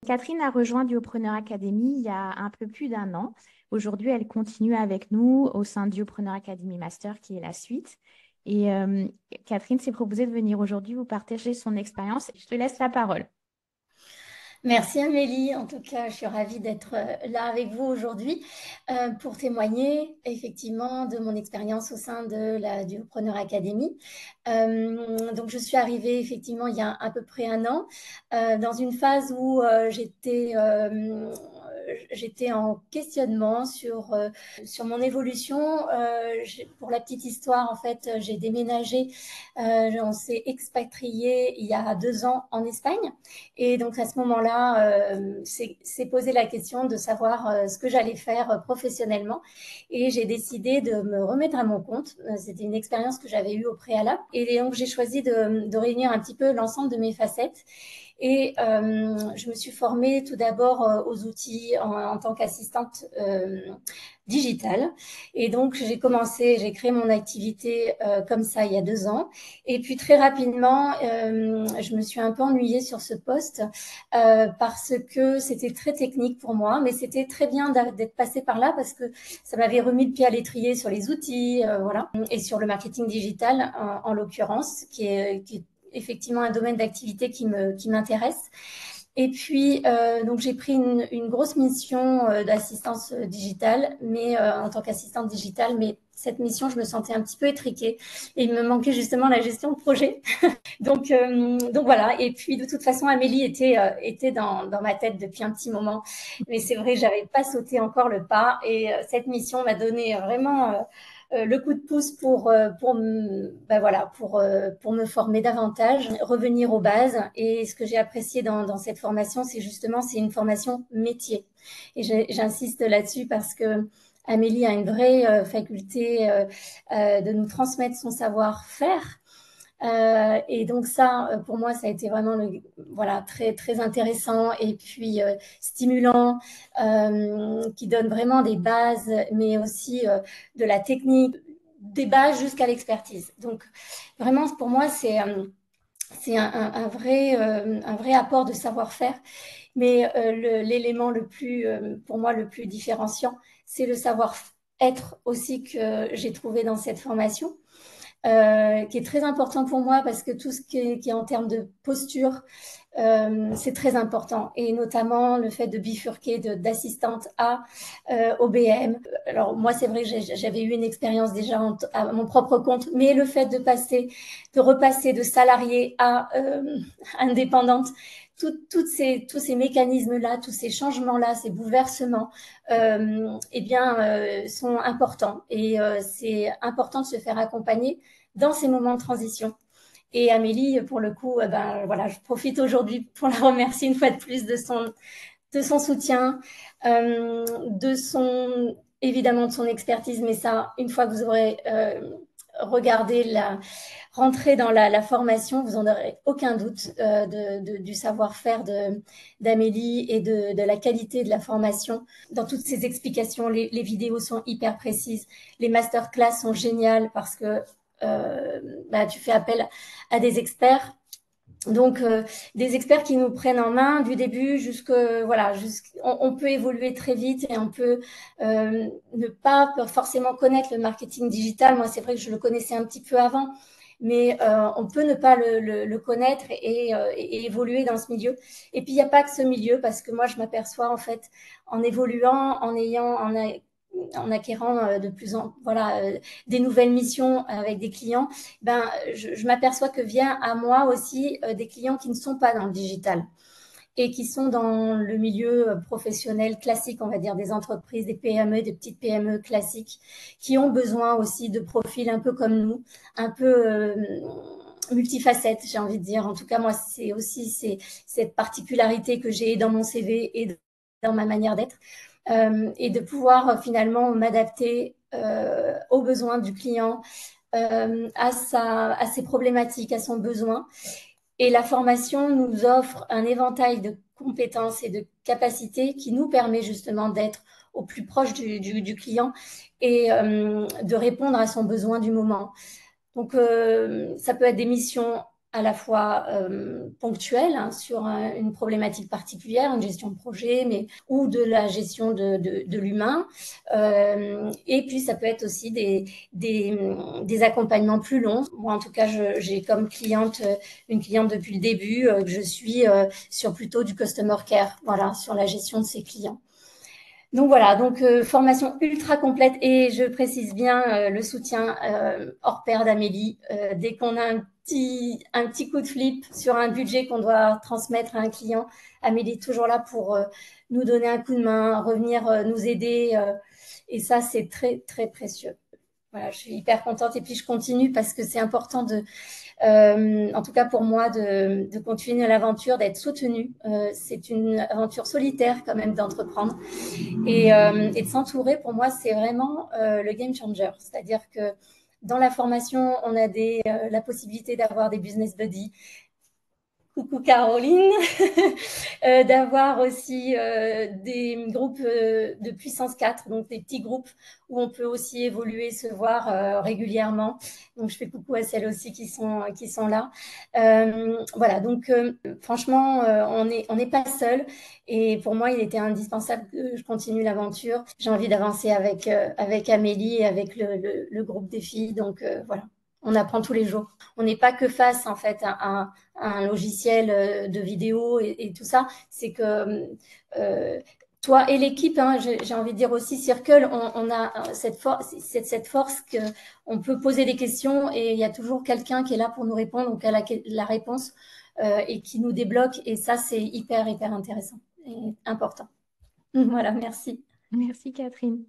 Catherine a rejoint Duopreneur Academy il y a un peu plus d'un an. Aujourd'hui, elle continue avec nous au sein de Duopreneur Academy Master, qui est la suite. Et Catherine s'est proposée de venir aujourd'hui vous partager son expérience. Je te laisse la parole. Merci Amélie, en tout cas je suis ravie d'être là avec vous aujourd'hui pour témoigner effectivement de mon expérience au sein de la Duopreneur Academy. Donc je suis arrivée effectivement il y a à peu près un an dans une phase où j'étais en questionnement sur mon évolution. Pour la petite histoire, en fait, j'ai déménagé, on s'est expatrié il y a 2 ans en Espagne. Et donc à ce moment-là, c'est posé la question de savoir ce que j'allais faire professionnellement. Et j'ai décidé de me remettre à mon compte. C'était une expérience que j'avais eue au préalable. Et donc j'ai choisi de réunir un petit peu l'ensemble de mes facettes. Et je me suis formée tout d'abord aux outils en tant qu'assistante digitale. Et donc j'ai créé mon activité comme ça il y a 2 ans. Et puis très rapidement, je me suis un peu ennuyée sur ce poste parce que c'était très technique pour moi, mais c'était très bien d'être passée par là parce que ça m'avait remis le pied à l'étrier sur les outils, voilà, et sur le marketing digital en l'occurrence, qui est effectivement un domaine d'activité qui m'intéresse. Et puis, donc j'ai pris une grosse mission d'assistance digitale, mais en tant qu'assistante digitale, mais cette mission, je me sentais un petit peu étriquée et il me manquait justement la gestion de projet. Donc voilà. Et puis de toute façon, Amélie était dans ma tête depuis un petit moment, mais c'est vrai, j'avais pas sauté encore le pas. Et cette mission m'a donné vraiment le coup de pouce ben voilà, pour me former davantage, revenir aux bases. Et ce que j'ai apprécié dans cette formation, c'est une formation métier. Et j'insiste là-dessus parce que Amélie a une vraie faculté de nous transmettre son savoir-faire. Et donc ça, pour moi, ça a été vraiment voilà, très, très intéressant et puis stimulant, qui donne vraiment des bases, mais aussi de la technique, des bases jusqu'à l'expertise. Donc vraiment, pour moi, c'est un vrai apport de savoir-faire. Mais l'élément pour moi, le plus différenciant, c'est le savoir-être aussi que j'ai trouvé dans cette formation qui est très important pour moi parce que tout ce qui est en termes de posture, c'est très important. Et notamment le fait de bifurquer d'assistante au BM. Alors moi, c'est vrai que j'avais eu une expérience déjà à mon propre compte, mais le fait de repasser de salarié à indépendante, tous ces mécanismes-là, tous ces changements-là, ces bouleversements, eh bien, sont importants. Et c'est important de se faire accompagner dans ces moments de transition. Et Amélie, pour le coup, ben, voilà, je profite aujourd'hui pour la remercier une fois de plus de son soutien, évidemment de son expertise, mais ça, une fois que vous aurez regardé rentré dans la formation, vous n'en aurez aucun doute du savoir-faire d'Amélie et de la qualité de la formation. Dans toutes ces explications, les vidéos sont hyper précises, les masterclass sont géniales parce que bah, tu fais appel à des experts. Donc, des experts qui nous prennent en main du début voilà, on peut évoluer très vite et on peut ne pas forcément connaître le marketing digital. Moi, c'est vrai que je le connaissais un petit peu avant, mais on peut ne pas le connaître et évoluer dans ce milieu. Et puis, il n'y a pas que ce milieu parce que moi, je m'aperçois en fait en évoluant, en acquérant voilà, des nouvelles missions avec des clients, ben, je m'aperçois que vient à moi aussi des clients qui ne sont pas dans le digital et qui sont dans le milieu professionnel classique, on va dire, des entreprises, des PME, des petites PME classiques, qui ont besoin aussi de profils un peu comme nous, un peu multifacettes, j'ai envie de dire. En tout cas, moi, c'est aussi cette particularité que j'ai dans mon CV et dans ma manière d'être, et de pouvoir finalement m'adapter aux besoins du client, à ses problématiques, à son besoin. Et la formation nous offre un éventail de compétences et de capacités qui nous permet justement d'être au plus proche du client et de répondre à son besoin du moment. Donc, ça peut être des missions à la fois ponctuelle hein, sur une problématique particulière, une gestion de projet, mais ou de la gestion de l'humain. Et puis ça peut être aussi des accompagnements plus longs. Moi, en tout cas, j'ai comme cliente une cliente depuis le début que je suis sur plutôt du customer care, voilà, sur la gestion de ses clients. Donc voilà, donc formation ultra complète et je précise bien le soutien hors pair d'Amélie. Dès qu'on a un petit coup de flip sur un budget qu'on doit transmettre à un client, Amélie est toujours là pour nous donner un coup de main, revenir nous aider. Et ça, c'est très, très précieux. Voilà, je suis hyper contente et puis je continue parce que c'est important en tout cas pour moi, de continuer l'aventure, d'être soutenue. C'est une aventure solitaire quand même d'entreprendre. Et de s'entourer, pour moi, c'est vraiment le game changer. C'est-à-dire que dans la formation, on a la possibilité d'avoir des business buddies. Coucou Caroline, d'avoir aussi des groupes de puissance 4, donc des petits groupes où on peut aussi évoluer, se voir régulièrement. Donc je fais coucou à celles aussi qui sont là. Voilà, donc franchement, on n'est pas seul. Et pour moi, il était indispensable que je continue l'aventure. J'ai envie d'avancer avec Amélie et avec le groupe des filles. Donc voilà, on apprend tous les jours. On n'est pas que face en fait à un logiciel de vidéo et tout ça, c'est que toi et l'équipe, hein, j'ai envie de dire aussi Circle, on a cette force qu'on peut poser des questions et il y a toujours quelqu'un qui est là pour nous répondre ou qui a la réponse et qui nous débloque. Et ça, c'est hyper, hyper intéressant et important. Voilà, merci. Merci Catherine.